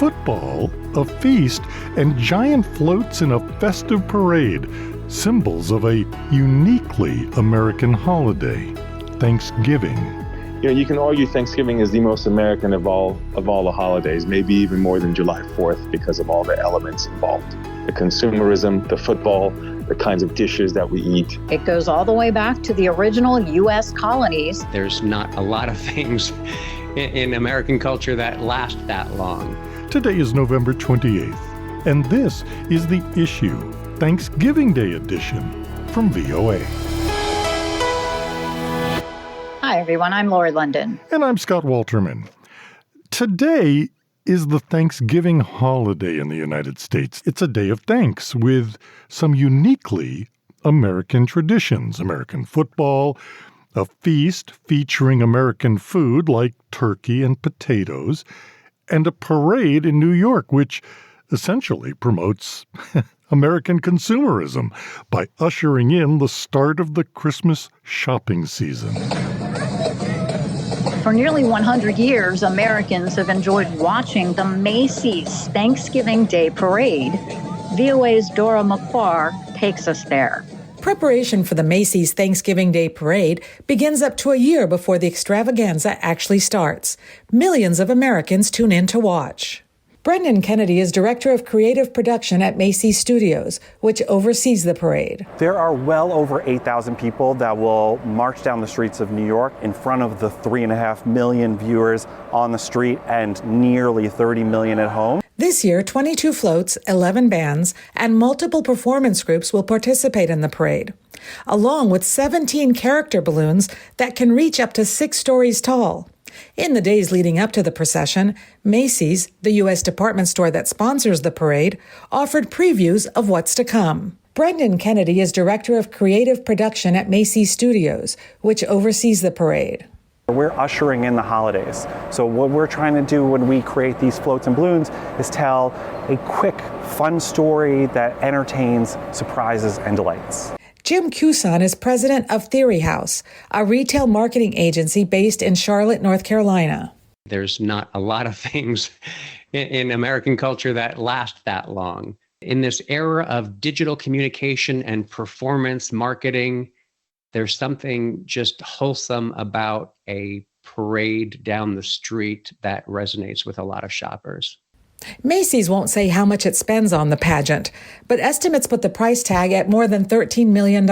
football, a feast, and giant floats in a festive parade, symbols of a uniquely American holiday, Thanksgiving. You can argue Thanksgiving is the most American of all the holidays, maybe even more than July 4th because of all the elements involved. The consumerism, the football, the kinds of dishes that we eat. It goes all the way back to the original U.S. colonies. There's not a lot of things in American culture that last that long. Today is November 28th, and this is The Issue, Thanksgiving Day edition from VOA. Hi, everyone. I'm Lori London. And I'm Scott Walterman. Today is the Thanksgiving holiday in the United States. It's a day of thanks with some uniquely American traditions. American football, a feast featuring American food like turkey and potatoes, and a parade in New York, which essentially promotes American consumerism by ushering in the start of the Christmas shopping season. For nearly 100 years, Americans have enjoyed watching the Macy's Thanksgiving Day Parade. VOA's Dora McQuarr takes us there. Preparation for the Macy's Thanksgiving Day Parade begins up to a year before the extravaganza actually starts. Millions of Americans tune in to watch. Brendan Kennedy is Director of Creative Production at Macy Studios, which oversees the parade. There are well over 8,000 people that will march down the streets of New York in front of the 3.5 million viewers on the street and nearly 30 million at home. This year, 22 floats, 11 bands, and multiple performance groups will participate in the parade, along with 17 character balloons that can reach up to 6 stories tall. In the days leading up to the procession, Macy's, the U.S. department store that sponsors the parade, offered previews of what's to come. Brendan Kennedy is Director of Creative Production at Macy Studios, which oversees the parade. We're ushering in the holidays. So what we're trying to do when we create these floats and balloons is tell a quick, fun story that entertains, surprises, and delights. Jim Cuson is president of Theory House, a retail marketing agency based in Charlotte, North Carolina. There's not a lot of things in American culture that last that long. In this era of digital communication and performance marketing, there's something just wholesome about a parade down the street that resonates with a lot of shoppers. Macy's won't say how much it spends on the pageant, but estimates put the price tag at more than $13 million.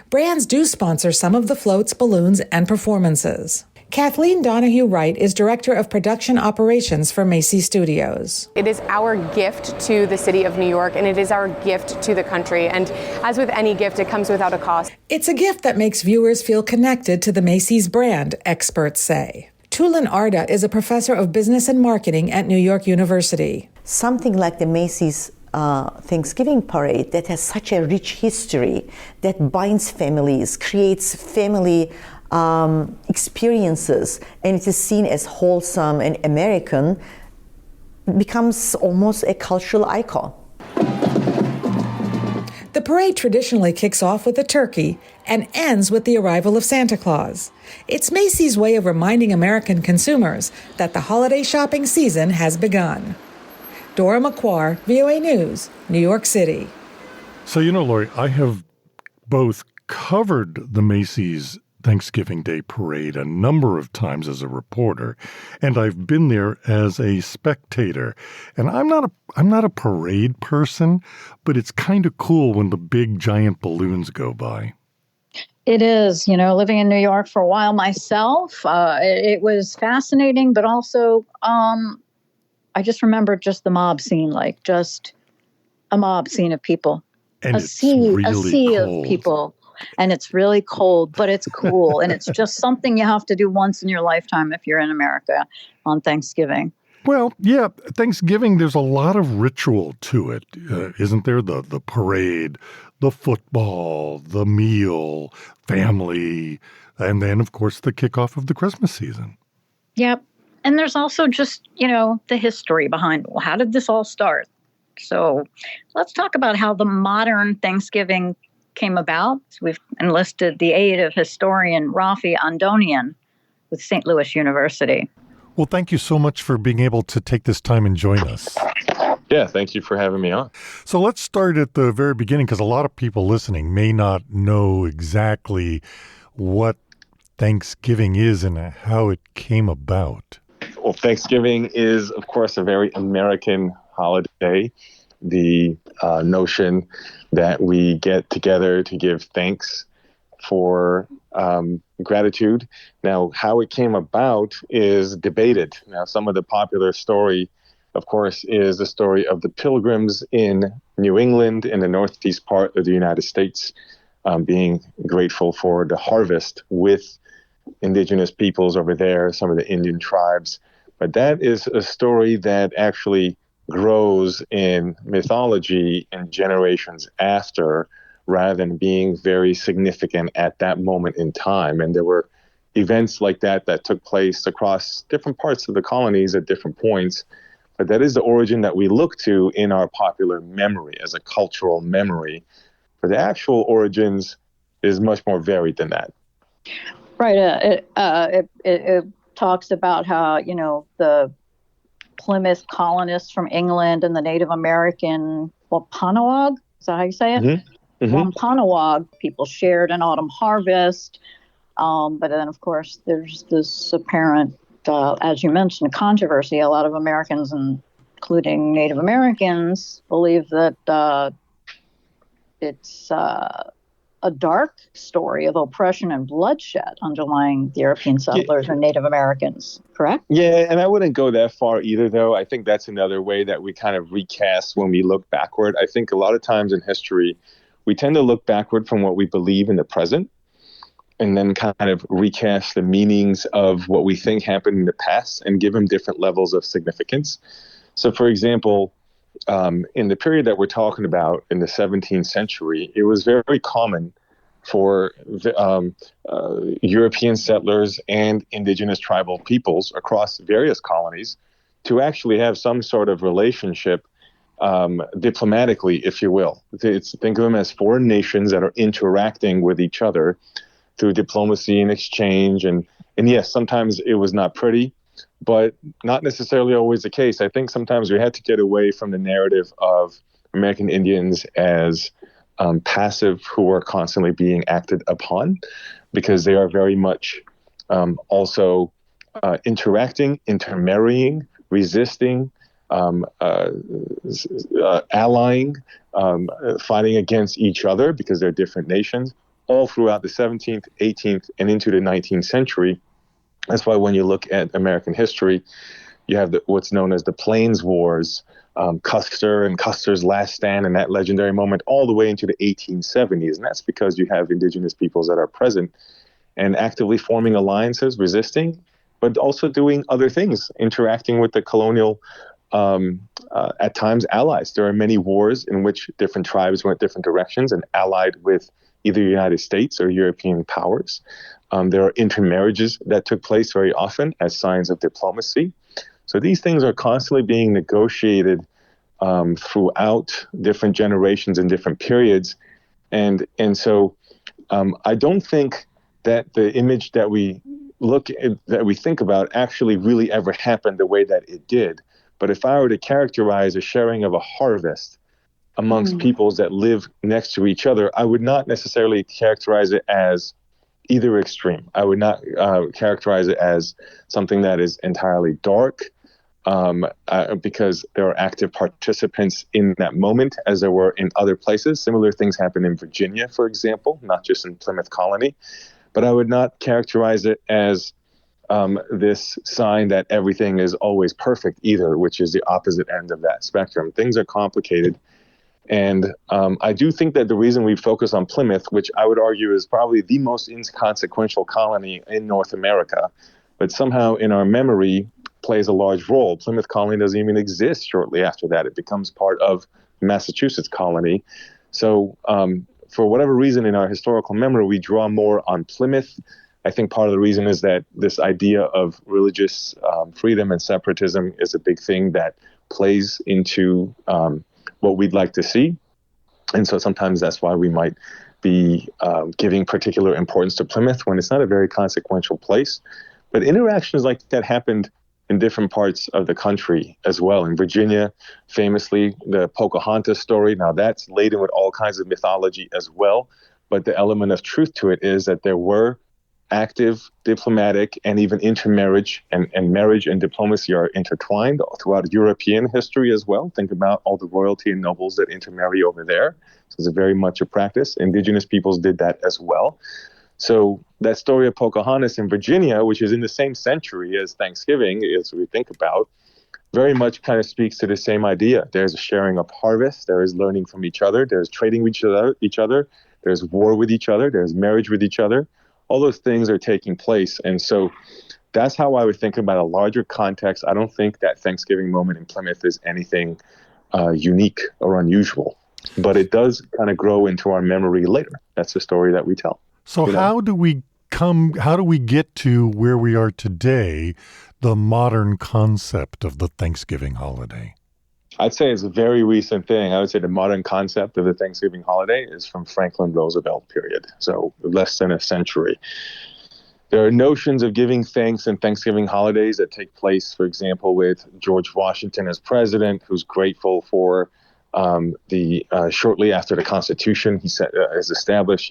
Brands do sponsor some of the floats, balloons, and performances. Kathleen Donahue-Wright is Director of Production Operations for Macy Studios. It is our gift to the city of New York, and it is our gift to the country. And as with any gift, it comes without a cost. It's a gift that makes viewers feel connected to the Macy's brand, experts say. Tulin Arda is a professor of business and marketing at New York University. Something like the Macy's Thanksgiving parade that has such a rich history that binds families, creates family experiences, and it is seen as wholesome and American, becomes almost a cultural icon. The parade traditionally kicks off with a turkey and ends with the arrival of Santa Claus. It's Macy's way of reminding American consumers that the holiday shopping season has begun. Dora McQuarr, VOA News, New York City. So, Lori, I have both covered the Macy's Thanksgiving Day Parade a number of times as a reporter, and I've been there as a spectator. And I'm not a parade person, but it's kind of cool when the big giant balloons go by. It is, living in New York for a while myself, it was fascinating, but also I just remember just the mob scene, like just a mob scene of people, and a sea of people. And it's really cold, but it's cool. And it's just something you have to do once in your lifetime if you're in America on Thanksgiving. Well, yeah, Thanksgiving, there's a lot of ritual to it, isn't there? The parade, the football, the meal, family, and then, of course, the kickoff of the Christmas season. Yep. And there's also just, the history behind, well, how did this all start? So let's talk about how the modern Thanksgiving came about. We've enlisted the aid of historian Raffi Andonian with St. Louis University. Well, thank you so much for being able to take this time and join us. Yeah, thank you for having me on. So let's start at the very beginning, because a lot of people listening may not know exactly what Thanksgiving is and how it came about. Well, Thanksgiving is, of course, a very American holiday. The notion that we get together to give thanks for gratitude. Now, how it came about is debated. Now, some of the popular story, of course, is the story of the Pilgrims in New England, in the northeast part of the United States, being grateful for the harvest with indigenous peoples over there, some of the Indian tribes. But that is a story that actually grows in mythology and generations after, rather than being very significant at that moment in time. And there were events like that that took place across different parts of the colonies at different points. But that is the origin that we look to in our popular memory as a cultural memory. But the actual origins is much more varied than that. Right. It talks about how, the Plymouth colonists from England and the Native American Wampanoag, is that how you say it? Mm-hmm. Mm-hmm. Wampanoag people shared an autumn harvest. But then, of course, there's this apparent, as you mentioned, controversy. A lot of Americans, including Native Americans, believe that it's a dark story of oppression and bloodshed underlying the European settlers and Native Americans, correct? Yeah, and I wouldn't go that far either, though. I think that's another way that we kind of recast when we look backward. I think a lot of times in history, we tend to look backward from what we believe in the present and then kind of recast the meanings of what we think happened in the past and give them different levels of significance. So, for example, in the period that we're talking about in the 17th century, it was very common for European settlers and indigenous tribal peoples across various colonies to actually have some sort of relationship diplomatically, if you will. Think of them as foreign nations that are interacting with each other through diplomacy and exchange. And yes, sometimes it was not pretty, but not necessarily always the case. I think sometimes we had to get away from the narrative of American Indians as passive who are constantly being acted upon, because they are very much also interacting, intermarrying, resisting, allying, fighting against each other because they're different nations, all throughout the 17th, 18th, and into the 19th century. That's why when you look at American history, you have what's known as the Plains Wars, Custer and Custer's Last Stand, and that legendary moment all the way into the 1870s. And that's because you have indigenous peoples that are present and actively forming alliances, resisting, but also doing other things, interacting with the colonial, at times, allies. There are many wars in which different tribes went different directions and allied with either the United States or European powers. There are intermarriages that took place very often as signs of diplomacy. So these things are constantly being negotiated throughout different generations and different periods. And so I don't think that the image that we think about actually really ever happened the way that it did. But if I were to characterize a sharing of a harvest amongst peoples that live next to each other, I would not necessarily characterize it as either extreme. I would not characterize it as something that is entirely dark, because there are active participants in that moment, as there were in other places. Similar things happen in Virginia, for example, not just in Plymouth Colony. But I would not characterize it as this sign that everything is always perfect either, which is the opposite end of that spectrum. Things are complicated. And I do think that the reason we focus on Plymouth, which I would argue is probably the most inconsequential colony in North America, but somehow in our memory plays a large role. Plymouth Colony doesn't even exist shortly after that. It becomes part of Massachusetts Colony. So for whatever reason in our historical memory, we draw more on Plymouth. I think part of the reason is that this idea of religious freedom and separatism is a big thing that plays into what we'd like to see. And so sometimes that's why we might be giving particular importance to Plymouth when it's not a very consequential place. But interactions like that happened in different parts of the country as well. In Virginia, famously, the Pocahontas story. Now that's laden with all kinds of mythology as well. But the element of truth to it is that there were active diplomatic and even intermarriage, and marriage and diplomacy are intertwined throughout European history as well. Think about all the royalty and nobles that intermarry over there. So it's very much a practice. Indigenous peoples did that as well. So that story of Pocahontas in Virginia, which is in the same century as Thanksgiving, as we think about, very much kind of speaks to the same idea. There's a sharing of harvest. There is learning from each other. There's trading with each other. There's war with each other. There's marriage with each other. All those things are taking place. And so that's how I would think about a larger context. I don't think that Thanksgiving moment in Plymouth is anything unique or unusual, but it does kind of grow into our memory later. That's the story that we tell. So how do we get to where we are today, the modern concept of the Thanksgiving holiday? I'd say it's a very recent thing. I would say the modern concept of the Thanksgiving holiday is from Franklin Roosevelt period, so less than a century. There are notions of giving thanks and Thanksgiving holidays that take place, for example, with George Washington as president, who's grateful for shortly after the Constitution is established,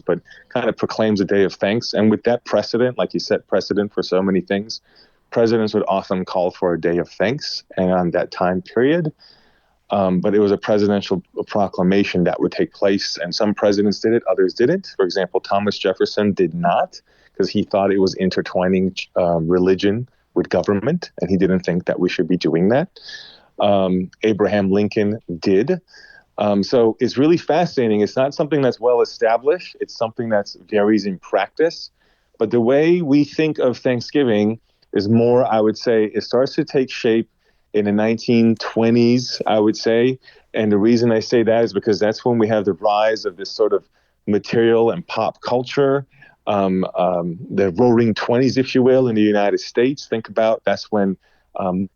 but kind of proclaims a day of thanks. And with that precedent, like he set precedent for so many things, presidents would often call for a day of thanks on that time period. But it was a presidential proclamation that would take place. And some presidents did it, others didn't. For example, Thomas Jefferson did not, because he thought it was intertwining religion with government, and he didn't think that we should be doing that. Abraham Lincoln did. So it's really fascinating. It's not something that's well established. It's something that varies in practice. But the way we think of Thanksgiving is more, I would say, it starts to take shape in the 1920s, I would say. And the reason I say that is because that's when we have the rise of this sort of material and pop culture, the roaring 20s, if you will, in the United States. Think about that's when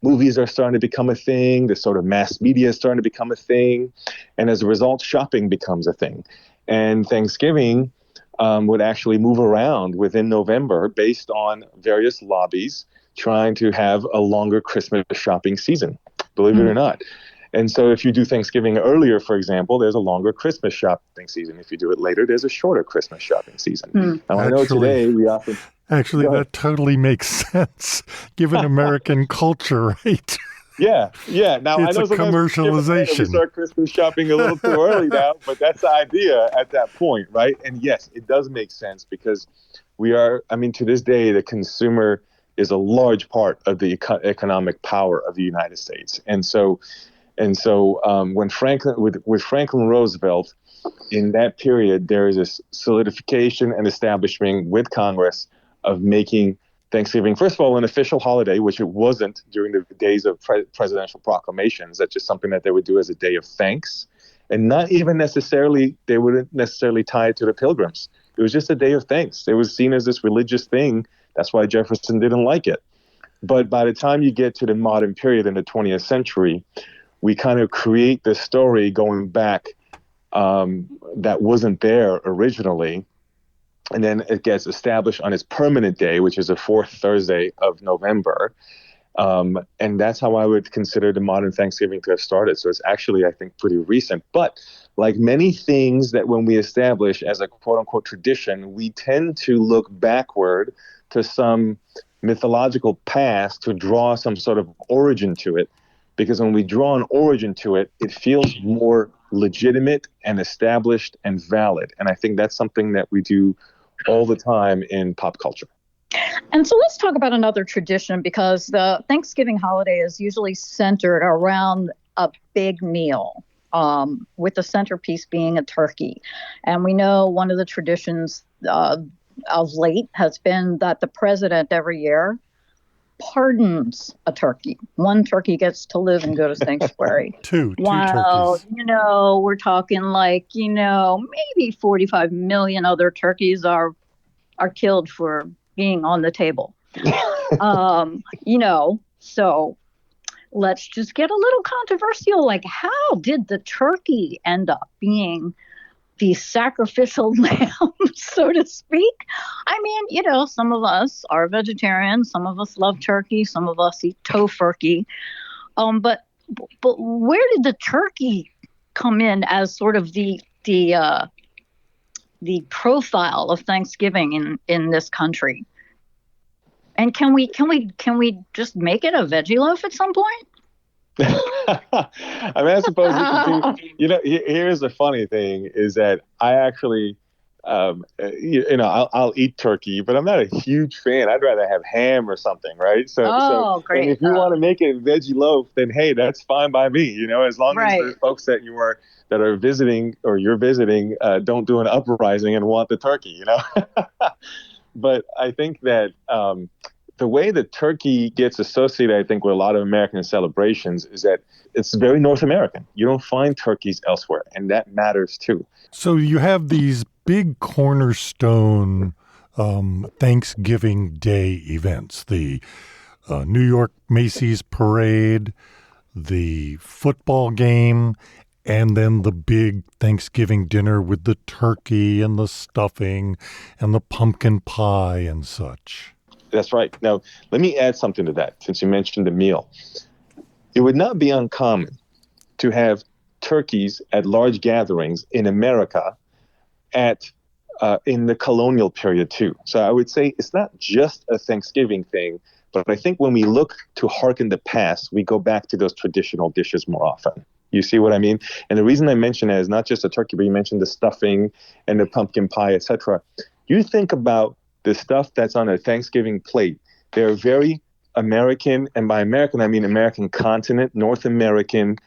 movies are starting to become a thing. The sort of mass media is starting to become a thing. And as a result, shopping becomes a thing. And Thanksgiving would actually move around within November based on various lobbies trying to have a longer Christmas shopping season, believe it or not. And so if you do Thanksgiving earlier, for example, there's a longer Christmas shopping season. If you do it later, there's a shorter Christmas shopping season. Now, I know today we often... Actually, that totally makes sense, given American culture, right? Yeah. Now, it's I know a commercialization. We start Christmas shopping a little too early now, but that's the idea at that point, right? And yes, it does make sense because to this day, the consumer is a large part of the economic power of the United States. And so when Franklin Roosevelt, in that period, there is this solidification and establishment with Congress of making Thanksgiving, first of all, an official holiday, which it wasn't during the days of presidential proclamations. That's just something that they would do as a day of thanks. And not even necessarily, they wouldn't necessarily tie it to the Pilgrims. It was just a day of thanks. It was seen as this religious thing. That's why Jefferson didn't like it. But by the time you get to the modern period in the 20th century, we kind of create this story going back that wasn't there originally. And then it gets established on its permanent day, which is the fourth Thursday of November. And that's how I would consider the modern Thanksgiving to have started. So it's actually, I think, pretty recent. But like many things that when we establish as a quote unquote tradition, we tend to look backward to some mythological past to draw some sort of origin to it. Because when we draw an origin to it, it feels more legitimate and established and valid. And I think that's something that we do all the time in pop culture. And so let's talk about another tradition, because the Thanksgiving holiday is usually centered around a big meal, with the centerpiece being a turkey. And we know one of the traditions of late has been that the president every year pardons a turkey. One turkey gets to live and go to sanctuary. Two While, turkeys. We're talking like, maybe 45 million other turkeys are killed for being on the table. So let's just get a little controversial. Like, how did the turkey end up being the sacrificial lamb, so to speak. I mean, some of us are vegetarians, some of us love turkey, some of us eat tofurkey. But where did the turkey come in as sort of the profile of Thanksgiving in this country? And can we just make it a veggie loaf at some point? I mean, I suppose we could do. Here's the funny thing: is that I actually, I'll eat turkey, but I'm not a huge fan. I'd rather have ham or something, right? So, great. And if you want to make it a veggie loaf, then hey, that's fine by me. As long as the folks that are visiting or you're visiting don't do an uprising and want the turkey, But I think that the way that turkey gets associated, I think, with a lot of American celebrations is that it's very North American. You don't find turkeys elsewhere, and that matters too. So you have these big cornerstone Thanksgiving Day events, the New York Macy's parade, the football game, and then the big Thanksgiving dinner with the turkey and the stuffing and the pumpkin pie and such. That's right. Now, let me add something to that, since you mentioned the meal. It would not be uncommon to have turkeys at large gatherings in America in the colonial period, too. So I would say it's not just a Thanksgiving thing, but I think when we look to hearken the past, we go back to those traditional dishes more often. You see what I mean? And the reason I mention that is not just the turkey, but you mentioned the stuffing and the pumpkin pie, etc. You think about the stuff that's on a Thanksgiving plate. They're very American, and by American, I mean American continent, North American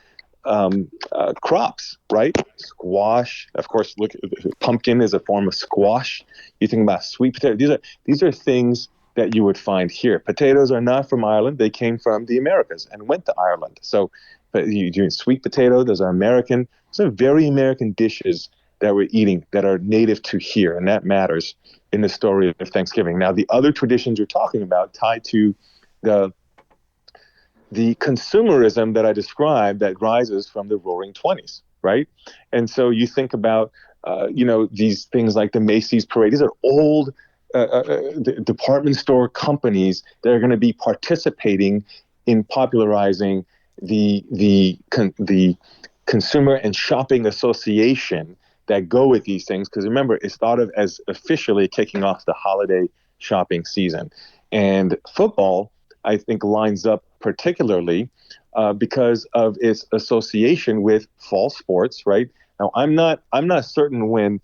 crops, right? Squash, of course, look, pumpkin is a form of squash. You think about sweet potato. These are things that you would find here. Potatoes are not from Ireland. They came from the Americas and went to Ireland. So, but you're doing sweet potato, those are American. Those are very American dishes that we're eating that are native to here, and that matters in the story of Thanksgiving. Now, the other traditions you're talking about tied to the consumerism that I described that rises from the Roaring '20s, right? And so you think about, these things like the Macy's parade. These are old department store companies that are going to be participating in popularizing the consumer and shopping association that go with these things, because remember, it's thought of as officially kicking off the holiday shopping season. And football, I think, lines up particularly because of its association with fall sports, right? Now, I'm not certain when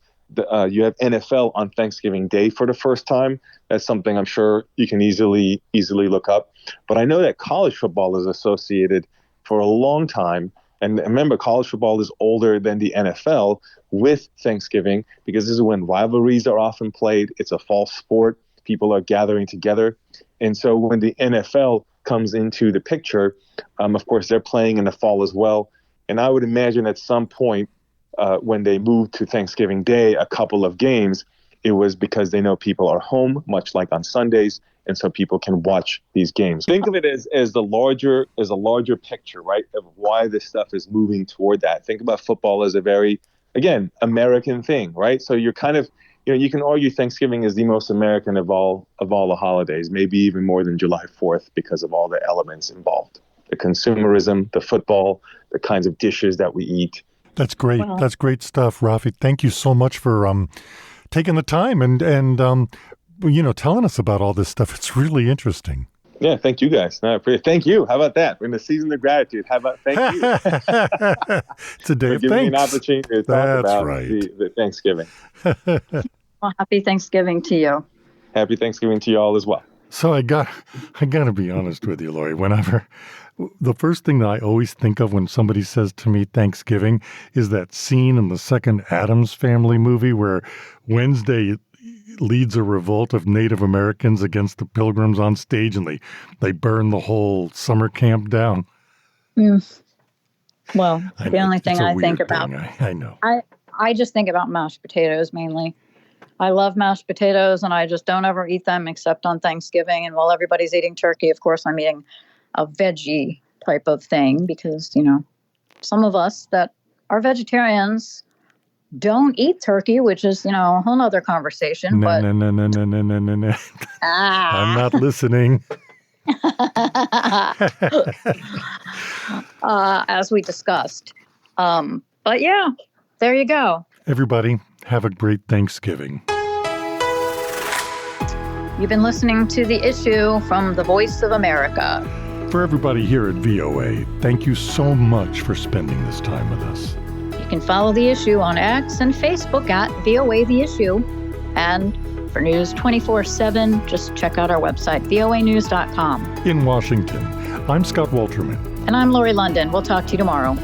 you have NFL on Thanksgiving Day for the first time. That's something I'm sure you can easily look up. But I know that college football is associated for a long time. And remember, college football is older than the NFL with Thanksgiving, because this is when rivalries are often played. It's a fall sport. People are gathering together. And so when the NFL comes into the picture, of course, they're playing in the fall as well. And I would imagine at some point when they moved to Thanksgiving Day, a couple of games, it was because they know people are home, much like on Sundays, and so people can watch these games. Think of it as a larger picture, right, of why this stuff is moving toward that. Think about football as a very, again, American thing, right? So you're kind of, you can argue Thanksgiving is the most American of all the holidays, maybe even more than July 4th because of all the elements involved. The consumerism, the football, the kinds of dishes that we eat. That's great. Wow. That's great stuff, Raffi. Thank you so much for taking the time and telling us about all this stuff. It's really interesting. Yeah, thank you guys. No, thank you. How about that? We're in the season of gratitude. How about thank you? It's a day of thanks. Giving me an opportunity to talk about the Thanksgiving. Well, happy Thanksgiving to you. Happy Thanksgiving to you all as well. So I got to be honest with you, Lori. The first thing that I always think of when somebody says to me Thanksgiving is that scene in the second Addams Family movie where Wednesday leads a revolt of Native Americans against the Pilgrims on stage, and they burn the whole summer camp down. Well, the only thing I think about, I know. I just think about mashed potatoes mainly. I love mashed potatoes, and I just don't ever eat them except on Thanksgiving. And while everybody's eating turkey, of course, I'm eating a veggie type of thing because, some of us that are vegetarians don't eat turkey, which is, a whole nother conversation. No, but no, no, no, no, no, no, no, no. I'm not listening. As we discussed. But yeah, there you go. Everybody, have a great Thanksgiving. You've been listening to The Issue from the Voice of America. For everybody here at VOA, thank you so much for spending this time with us. You can follow The Issue on X and Facebook at VOA The Issue. And for news 24/7, just check out our website, voanews.com. In Washington, I'm Scott Walterman. And I'm Lori London. We'll talk to you tomorrow.